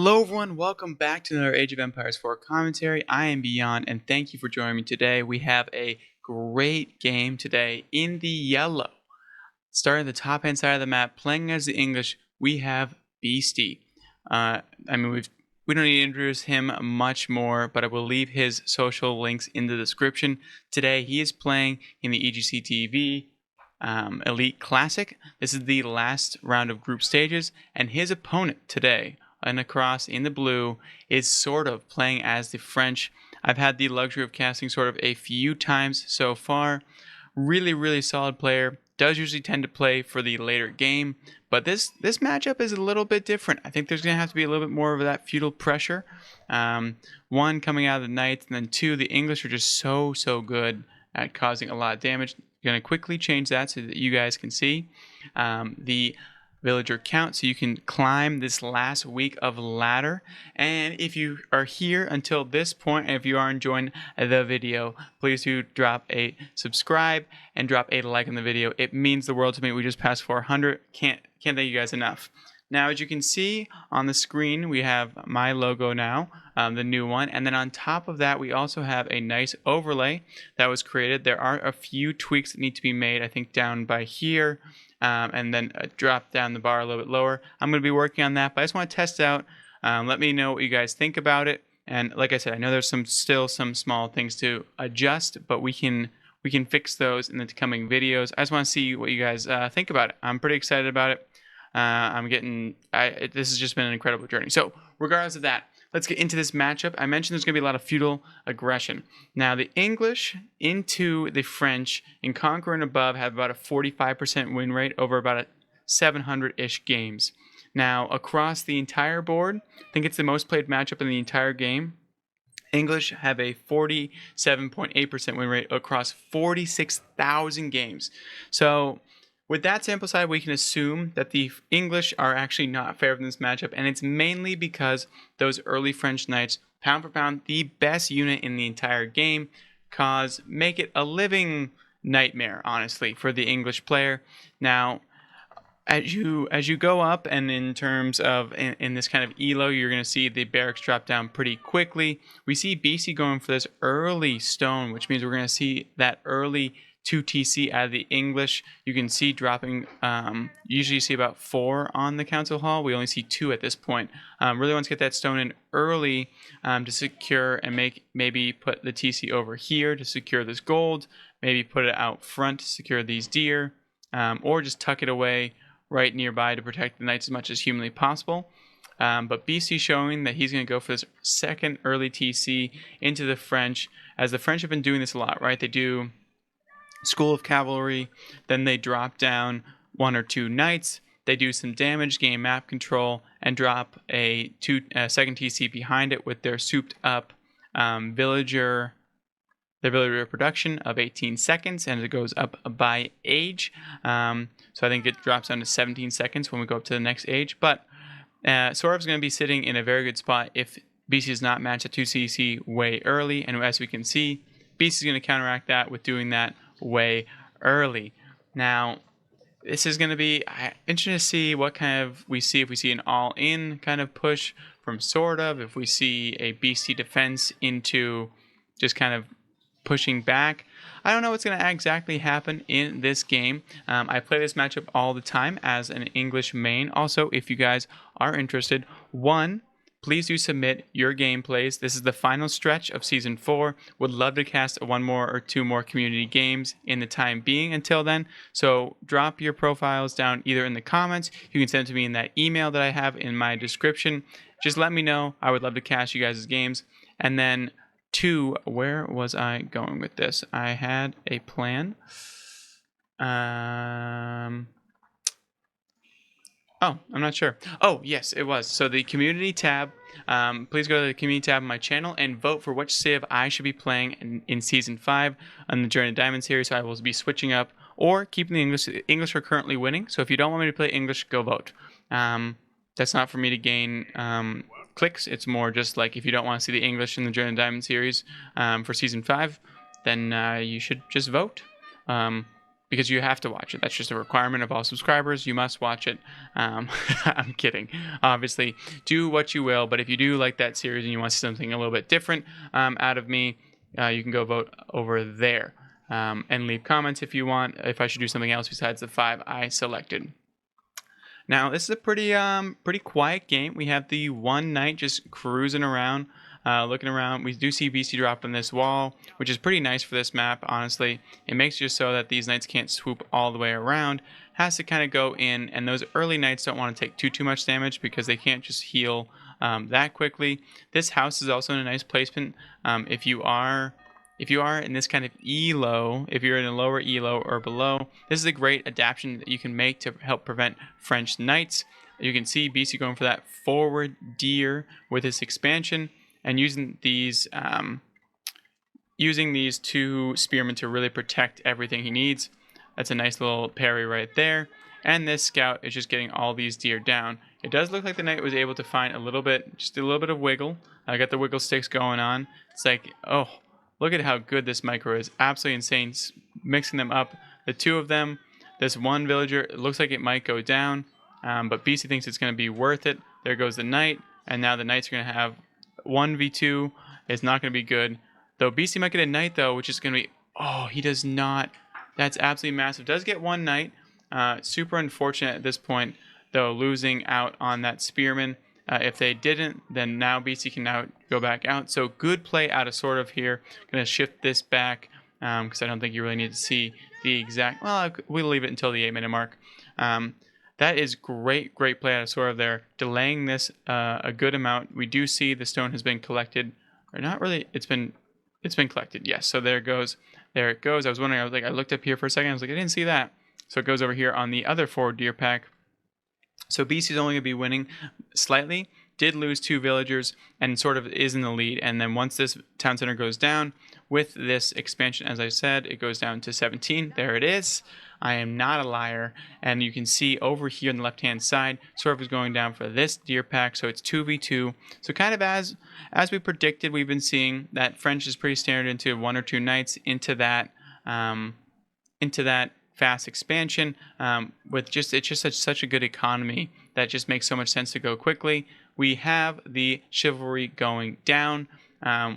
Hello everyone, welcome back to another Age of Empires 4 commentary. I am Beyond and thank you for joining me today. We have a great game today in the yellow. Starting at the top hand side of the map, playing as the English, we have Beasty. We don't need to introduce him much more, but I will leave his social links in the description. Today he is playing in the EGC TV Elite Classic. This is the last round of group stages, and his opponent today, and across in the blue, is sort of playing as the French. I've had the luxury of casting sort of a few times so far. Really solid player. Does usually tend to play for the later game, but this matchup is a little bit different. I think there's going to have to be a little bit more of that feudal pressure. One, coming out of the knights, and then two, the English are just so good at causing a lot of damage. Going to quickly change that so that you guys can see the villager count, so you can climb this last week of ladder. And if you are here until this point, and if you are enjoying the video, please do drop a subscribe and drop a like on the video. It means the world to me. We just passed 400. Can't thank you guys enough. Now, as you can see on the screen, we have my logo now, the new one. And then on top of that, we also have a nice overlay that was created. There are a few tweaks that need to be made, I think, down by here, and then drop down the bar a little bit lower. I'm going to be working on that, but I just want to test it out. Let me know what you guys think about it. And like I said, I know there's still some small things to adjust, but we can fix those in the coming videos. I just want to see what you guys think about it. I'm pretty excited about it. This has just been an incredible journey. So regardless of that, let's get into this matchup. I mentioned there's going to be a lot of feudal aggression. Now, the English into the French in Conquer and above have about a 45% win rate over about 700-ish games. Now, across the entire board, I think it's the most played matchup in the entire game. English have a 47.8% win rate across 46,000 games. So with that sample size, we can assume that the English are actually not favored in this matchup, and it's mainly because those early French knights, pound for pound, the best unit in the entire game, make it a living nightmare, honestly, for the English player. Now, as you go up, and in terms of in this kind of elo, you're going to see the barracks drop down pretty quickly. We see BC going for this early stone, which means we're going to see that early 2 TC out of the English. You can see dropping, usually you see about 4 on the council hall. We only see 2 at this point. Really want to get that stone in early to secure and maybe put the TC over here to secure this gold, maybe put it out front to secure these deer, or just tuck it away right nearby to protect the knights as much as humanly possible. But BC showing that he's going to go for this second early TC into the French, as the French have been doing this a lot, right? They do School of Cavalry, then they drop down 1 or 2 knights, they do some damage, gain map control, and drop a second TC behind it with their souped up villager production of 18 seconds, and it goes up by age. So I think it drops down to 17 seconds when we go up to the next age. But Sorov's going to be sitting in a very good spot if BC is not matched at 2 CC way early, and as we can see, BC is going to counteract that with doing that way early. Now, this is going to be interesting to see what kind of we see. If we see an all-in kind of push from sort of, if we see a beasty defense into just kind of pushing back. I don't know what's going to exactly happen in this game. I play this matchup all the time as an English main. Also, if you guys are interested, please do submit your gameplays. This is the final stretch of Season 4. Would love to cast 1 more or 2 more community games in the time being until then. So drop your profiles down either in the comments. You can send it to me in that email that I have in my description. Just let me know. I would love to cast you guys' games. And then 2, where was I going with this? I had a plan. Oh, I'm not sure. Oh, yes, it was. So the community tab, please go to the community tab on my channel and vote for which civ I should be playing in Season 5 on the Journey to Diamond series. So I will be switching up or keeping the English. The English are currently winning, so if you don't want me to play English, go vote. That's not for me to gain clicks. It's more just like if you don't want to see the English in the Journey to Diamond series for Season 5, then you should just vote. because you have to watch it. That's just a requirement of all subscribers. You must watch it. I'm kidding. Obviously, do what you will, but if you do like that series and you want something a little bit different out of me, you can go vote over there and leave comments if you want, if I should do something else besides the 5 I selected. Now, this is a pretty quiet game. We have the one knight just cruising around, looking around. We do see beasty drop on this wall, which is pretty nice for this map, honestly. It makes it just so that these knights can't swoop all the way around. Has to kind of go in, and those early knights don't want to take too much damage because they can't just heal that quickly. This house is also in a nice placement. If you are in this kind of elo, if you're in a lower elo or below, this is a great adaptation that you can make to help prevent French knights. You can see beasty going for that forward deer with his expansion and using these 2 spearmen to really protect everything he needs. That's a nice little parry right there. And this scout is just getting all these deer down. It does look like the knight was able to find just a little bit of wiggle. I got the wiggle sticks going on. It's like, oh, look at how good this micro is. Absolutely insane. Mixing them up. The 2 of them. This one villager, it looks like it might go down. But beasty thinks it's going to be worth it. There goes the knight. And now the knights are going to have 1v2. It's not going to be good. Though beasty might get a knight, though, which is going to be... Oh, he does not. That's absolutely massive. Does get 1 knight. Super unfortunate at this point, though, losing out on that spearman. If they didn't, then now beasty can now go back out. So good play out of sort of here. Going to shift this back because I don't think you really need to see the exact... Well, we'll leave it until the 8-minute mark. That is great play out of sort of there. Delaying this a good amount. We do see the stone has been collected. Or not really. It's been collected. Yes. So there it goes. There it goes. I was wondering. I looked up here for a second. I was like, I didn't see that. So it goes over here on the other forward deer pack. So beasty's only going to be winning slightly. Did lose 2 villagers and sort of is in the lead. And then once this town center goes down with this expansion, as I said, it goes down to 17. There it is. I am not a liar. And you can see over here on the left-hand side, sort of is going down for this deer pack. So it's 2v2. So kind of as we predicted, we've been seeing that French is pretty standard into 1 or 2 knights into that fast expansion with it's just such a good economy that just makes so much sense to go quickly. We have the chivalry going down,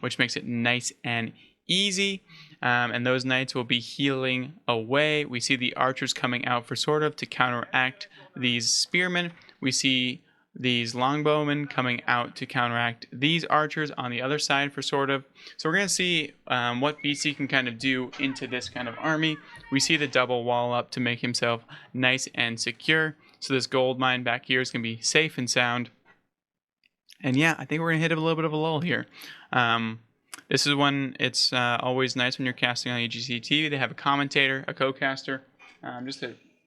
which makes it nice and easy, and those knights will be healing away. We see the archers coming out for sort of to counteract these spearmen. We see these longbowmen coming out to counteract these archers on the other side for sort of. So we're going to see what beasty can kind of do into this kind of army. We see the double wall up to make himself nice and secure. So this gold mine back here is going to be safe and sound. And yeah, I think we're going to hit a little bit of a lull here. This is when it's always nice when you're casting on EGC TV. They have a commentator, a co-caster, just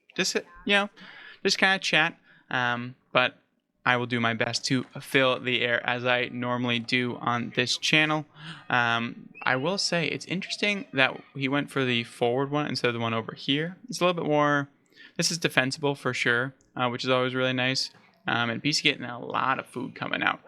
kind of chat. But I will do my best to fill the air as I normally do on this channel. I will say it's interesting that he went for the forward one instead of the one over here. It's a little bit more... This is defensible for sure, which is always really nice. And beasty getting a lot of food coming out,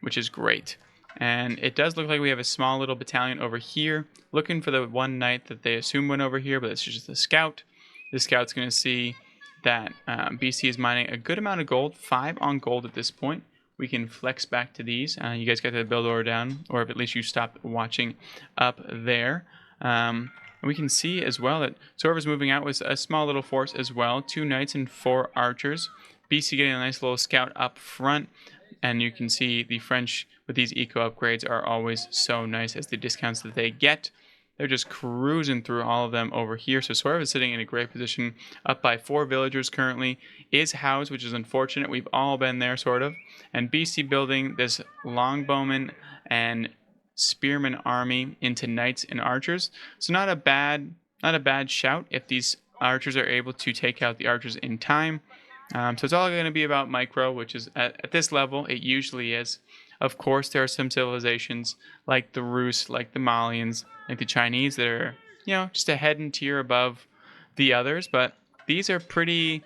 which is great. And it does look like we have a small little battalion over here looking for the one knight that they assume went over here, but it's just a scout. The scout's going to see that beasty is mining a good amount of gold, 5 on gold at this point. We can flex back to these. You guys got the build order down, or if at least you stopped watching up there. And we can see as well that Sorva's moving out with a small little force as well. 2 knights and 4 archers. beasty getting a nice little scout up front. And you can see the French with these eco upgrades are always so nice as the discounts that they get. They're just cruising through all of them over here. So Sorva is sitting in a great position, up by 4 villagers currently. Is housed, which is unfortunate. We've all been there, sort of. And beasty building this longbowman and spearman army into knights and archers. So not a bad shout if these archers are able to take out the archers in time. So it's all going to be about micro, which is at this level it usually is. Of course, there are some civilizations like the Rus, like the Malians, like the Chinese that are, just a head and tier above the others. But these are pretty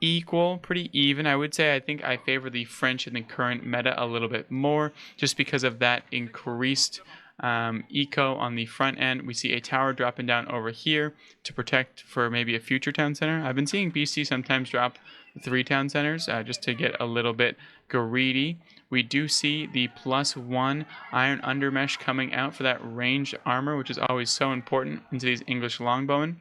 equal, pretty even. I would say I think I favor the French in the current meta a little bit more, just because of that increased eco on the front end. We see a tower dropping down over here to protect for maybe a future town center. I've been seeing beasty sometimes drop 3 town centers just to get a little bit greedy. We do see the +1 iron undermesh coming out for that ranged armor, which is always so important into these English longbowmen.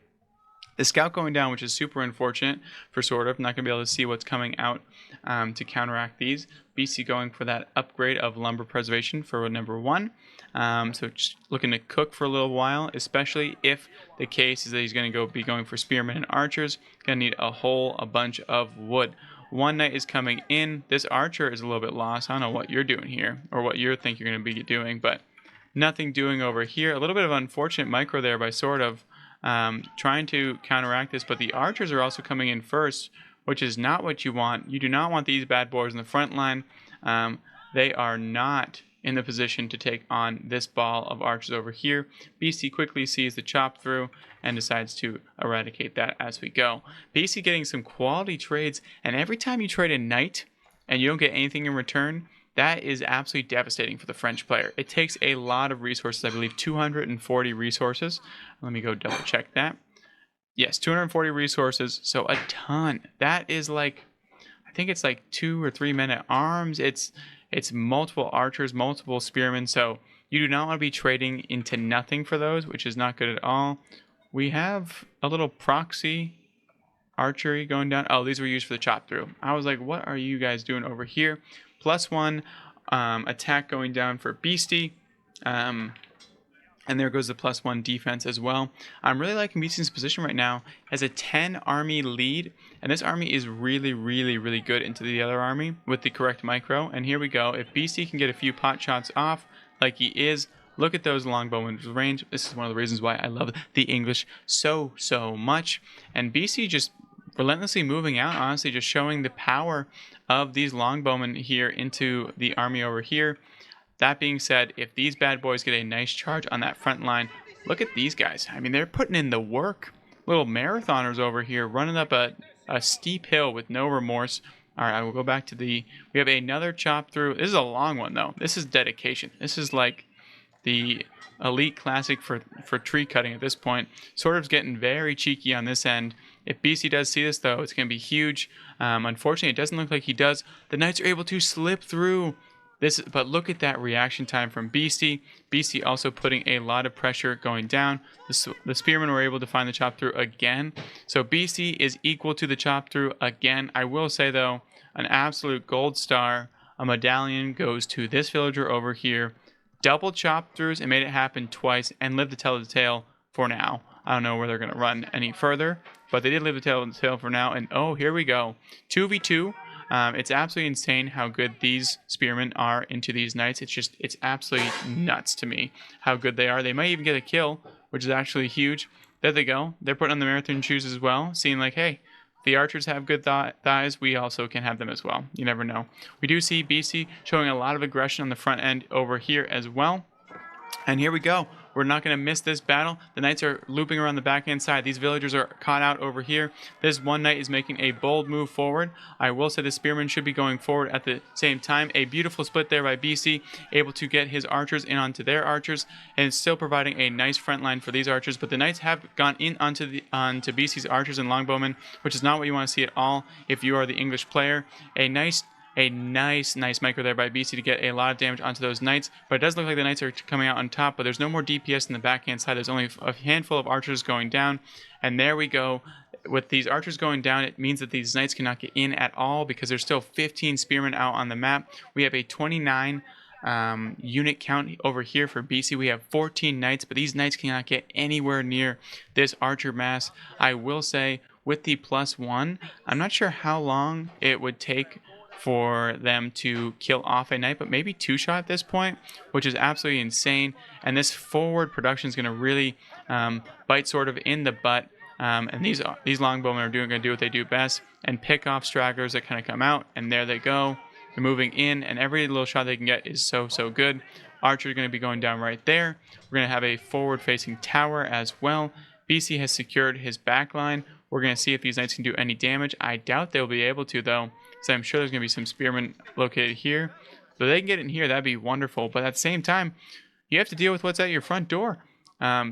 The scout going down, which is super unfortunate for sort of. Not going to be able to see what's coming out to counteract these. beasty going for that upgrade of lumber preservation for number 1. So just looking to cook for a little while, especially if the case is that he's going to be going for spearmen and archers. Going to need a bunch of wood. One knight is coming in. This archer is a little bit lost. I don't know what you're doing here or what you think you're going to be doing, but nothing doing over here. A little bit of unfortunate micro there by sort of. Trying to counteract this, but the archers are also coming in first, which is not what you want. You do not want these bad boys in the front line. They are not in the position to take on this ball of archers over here. beasty quickly sees the chop through and decides to eradicate that as we go. beasty getting some quality trades, and every time you trade a knight and you don't get anything in return, that is absolutely devastating for the French player. It takes a lot of resources, I believe 240 resources. Let me go double check that. Yes, 240 resources, so a ton. That is like, I think it's like 2 or 3 men at arms. It's multiple archers, multiple spearmen, so you do not want to be trading into nothing for those, which is not good at all. We have a little proxy archery going down. Oh, these were used for the chop through. I was like, what are you guys doing over here? +1 attack going down for beasty. And there goes the +1 defense as well. I'm really liking beasty's position right now. Has a 10 army lead, and this army is really, really, really good into the other army with the correct micro. And here we go. If beasty can get a few pot shots off, like he is, look at those longbowmen's range. This is one of the reasons why I love the English so much. And beasty just relentlessly moving out, honestly, just showing the power of these longbowmen here into the army over here. That being said, if these bad boys get a nice charge on that front line, look at these guys. I mean, they're putting in the work. Little marathoners over here running up a steep hill with no remorse. All right, I will go back to we have another chop through. This is a long one, though. This is dedication. This is like the elite classic for tree cutting at this point. Sort of's getting very cheeky on this end. If beasty does see this, though, it's going to be huge. Unfortunately, it doesn't look like he does. The knights are able to slip through this, but look at that reaction time from beasty. beasty also putting a lot of pressure going down. The spearmen were able to find the chop through again. So beasty is equal to the chop through again. I will say, though, an absolute gold star. A medallion goes to this villager over here. Double chop throughs and made it happen twice and lived to tell the tale for now. I don't know where they're going to run any further, but they did live to tell the tale for now. And oh, here we go. 2v2. It's absolutely insane how good these spearmen are into these knights. It's absolutely nuts to me how good they are. They might even get a kill, which is actually huge. There they go. They're putting on the marathon shoes as well, seeing like, hey, the archers have good thighs. We also can have them as well. You never know. We do see beasty showing a lot of aggression on the front end over here as well. And here we go. We're not going to miss this battle. The knights are looping around the backhand side. These villagers are caught out over here. This one knight is making a bold move forward. I will say the spearmen should be going forward at the same time. A beautiful split there by beasty, able to get his archers in onto their archers, and still providing a nice front line for these archers. But the knights have gone in onto beasty's archers and longbowmen, which is not what you want to see at all if you are the English player. A nice micro there by beasty to get a lot of damage onto those knights, but it does look like the knights are coming out on top, but there's no more DPS in the backhand side. There's only a handful of archers going down, and there we go. With these archers going down, it means that these knights cannot get in at all because there's still 15 spearmen out on the map. We have a 29 unit count over here for beasty. We have 14 knights, but these knights cannot get anywhere near this archer mass. I will say, with the +1, I'm not sure how long it would take for them to kill off a knight, but maybe 2-shot at this point, which is absolutely insane. And this forward production is going to really bite sort of in the butt. And these longbowmen are going to do what they do best and pick off stragglers that kind of come out. And there they go. They're moving in, and every little shot they can get is so good. Archer is going to be going down right there. We're going to have a forward-facing tower as well. beasty has secured his backline. We're going to see if these knights can do any damage. I doubt they'll be able to, though. So I'm sure there's going to be some spearmen located here. So they can get in here, that'd be wonderful. But at the same time, you have to deal with what's at your front door.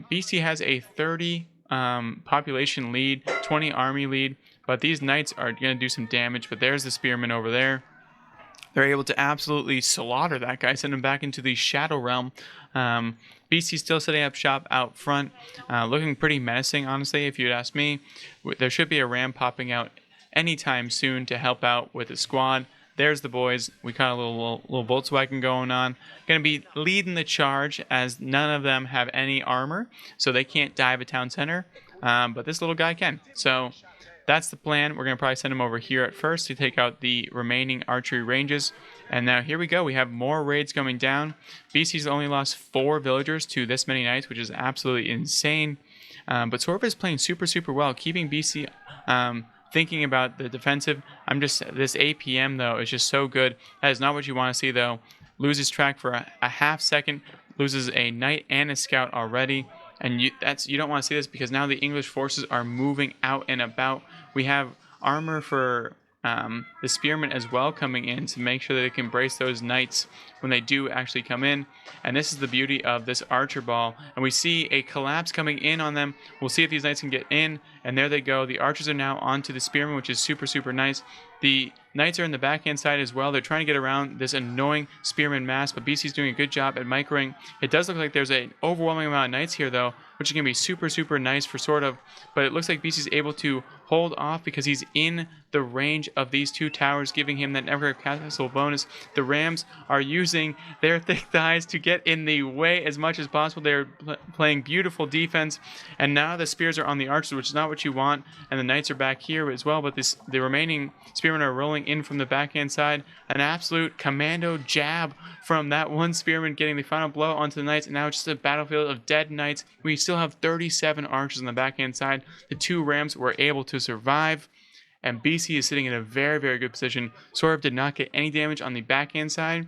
Beastie has a 30 population lead, 20 army lead, but these knights are going to do some damage. But there's the spearman over there. They're able to absolutely slaughter that guy, send him back into the Shadow Realm. Beastie's still setting up shop out front, looking pretty menacing, honestly, if you'd ask me. There should be a ram popping out anytime soon to help out with the squad. There's the boys. We got a little Volkswagen going on. Going to be leading the charge as none of them have any armor, so they can't dive a town center. But this little guy can. So that's the plan. We're going to probably send him over here at first to take out the remaining archery ranges. And now here we go. We have more raids coming down. BC's only lost 4 villagers to this many knights, which is absolutely insane. But Sorv is playing super, super well, keeping BC thinking about the defensive. This APM, though, is just so good. That is not what you want to see, though. Loses track for a half second, loses a knight and a scout already. And you don't want to see this because now the English forces are moving out and about. We have armor for the spearmen as well coming in to make sure that they can brace those knights when they do actually come in. And this is the beauty of this archer ball. And we see a collapse coming in on them. We'll see if these knights can get in. And there they go. The archers are now onto the spearmen, which is super, super nice. The knights are in the backhand side as well. They're trying to get around this annoying spearman mass, but BC's doing a good job at microing. It does look like there's an overwhelming amount of knights here, though, which is going to be super, super nice for sort of. But it looks like BC's able to hold off because he's in the range of these 2 towers, giving him that Never Castle bonus. The Rams are using their thick thighs to get in the way as much as possible. They're playing beautiful defense, and now the spears are on the archers, which is not what you want, and the knights are back here as well, but the remaining spearmen are rolling in from the backhand side. An absolute commando jab from that one spearman getting the final blow onto the knights, and now it's just a battlefield of dead knights. We still have 37 archers on the backhand side. The 2 Rams were able to survive, and BC is sitting in a very, very good position. Sorv did not get any damage on the backhand side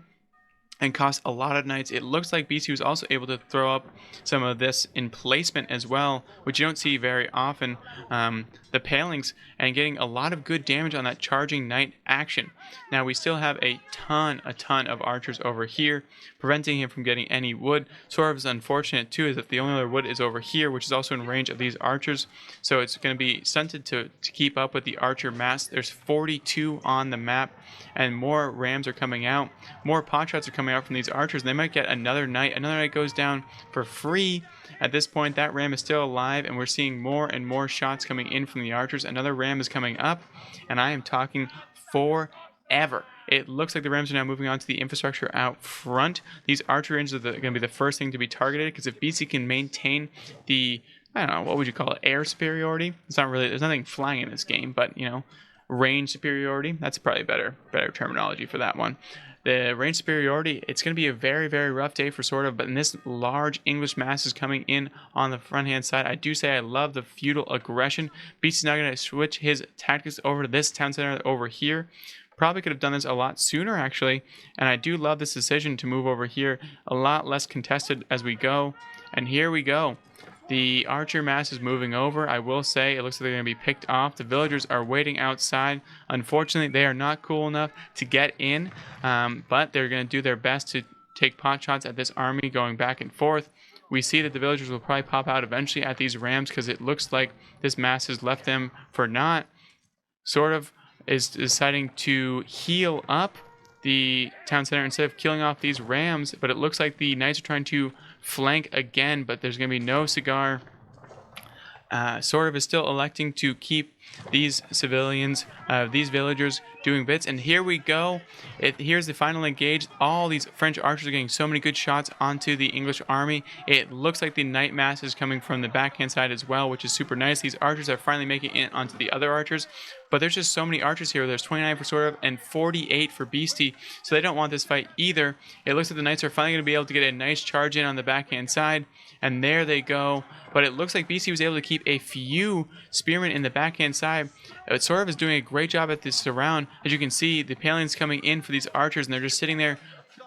and cost a lot of knights. It looks like BC was also able to throw up some of this in placement as well, which you don't see very often. The palings and getting a lot of good damage on that charging knight action. Now we still have a ton of archers over here, preventing him from getting any wood. Sort of unfortunate too is that the only other wood is over here, which is also in range of these archers. So it's going to be stunted to keep up with the archer mass. There's 42 on the map, and more rams are coming out. More pot shots are coming out from these archers, and they might get another knight. Another knight goes down for free. At this point, that ram is still alive, and we're seeing more and more shots coming in from the archers. Another ram is coming up, and I am talking forever. It looks like the Rams are now moving on to the infrastructure out front. These archer ranges are going to be the first thing to be targeted, because if BC can maintain the, I don't know, what would you call it, air superiority? It's not really, there's nothing flying in this game, but, you know, range superiority, that's probably better terminology for that one. The range superiority, it's going to be a very, very rough day for sort of, but in this large English mass is coming in on the front hand side. I do say I love the feudal aggression. Beast's now going to switch his tactics over to this town center over here. Probably could have done this a lot sooner, actually, and I do love this decision to move over here. A lot less contested as we go, and here we go. The archer mass is moving over. I will say it looks like they're going to be picked off. The villagers are waiting outside. Unfortunately, they are not cool enough to get in, but they're going to do their best to take pot shots at this army going back and forth. We see that the villagers will probably pop out eventually at these rams because it looks like this mass has left them for naught. Sort of is deciding to heal up the town center instead of killing off these rams, but it looks like the knights are trying to flank again, but there's going to be no cigar. Sort of is still electing to keep these civilians, these villagers doing bits. And here we go. Here's the final engage. All these French archers are getting so many good shots onto the English army. It looks like the knight mass is coming from the backhand side as well, which is super nice. These archers are finally making it onto the other archers. But there's just so many archers here. There's 29 for sort of and 48 for beastie. So they don't want this fight either. It looks like the knights are finally going to be able to get a nice charge in on the backhand side. And there they go. But it looks like BC was able to keep a few spearmen in the backhand side. Sorov is doing a great job at this surround. As you can see, the palings coming in for these archers, and they're just sitting there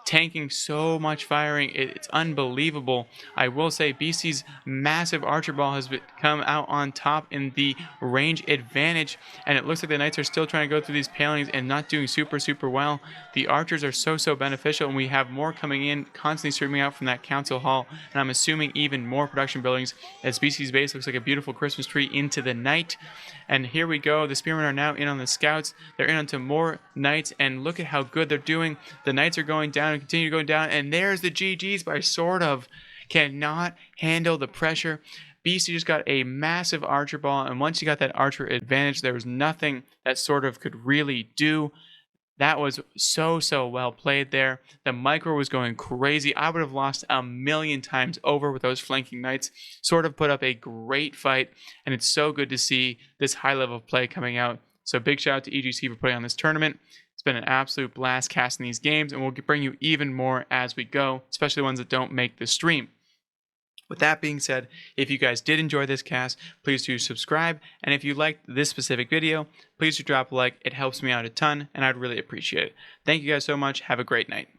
tanking so much firing. It's unbelievable. I will say Beasty's massive archer ball has come out on top in the range advantage, and it looks like the knights are still trying to go through these palings and not doing super well. The archers are so beneficial, and we have more coming in, constantly streaming out from that council hall, and I'm assuming even more production buildings as Beasty's base looks like a beautiful Christmas tree into the night. And here we go. The spearmen are now in on the scouts. They're in onto more knights, and look at how good they're doing. The knights are going down and continue going down, and there's the GGs by sort of. Cannot handle the pressure. Beasty just got a massive archer ball, and once you got that archer advantage, there was nothing that sort of could really do. That was so well played there. The micro was going crazy. I would have lost a million times over with those flanking knights. Sort of put up a great fight, and it's so good to see this high level of play coming out. So big shout out to EGC for putting on this tournament. It's been an absolute blast casting these games, and we'll bring you even more as we go, especially ones that don't make the stream. With that being said, if you guys did enjoy this cast, please do subscribe. And if you liked this specific video, please do drop a like. It helps me out a ton, and I'd really appreciate it. Thank you guys so much. Have a great night.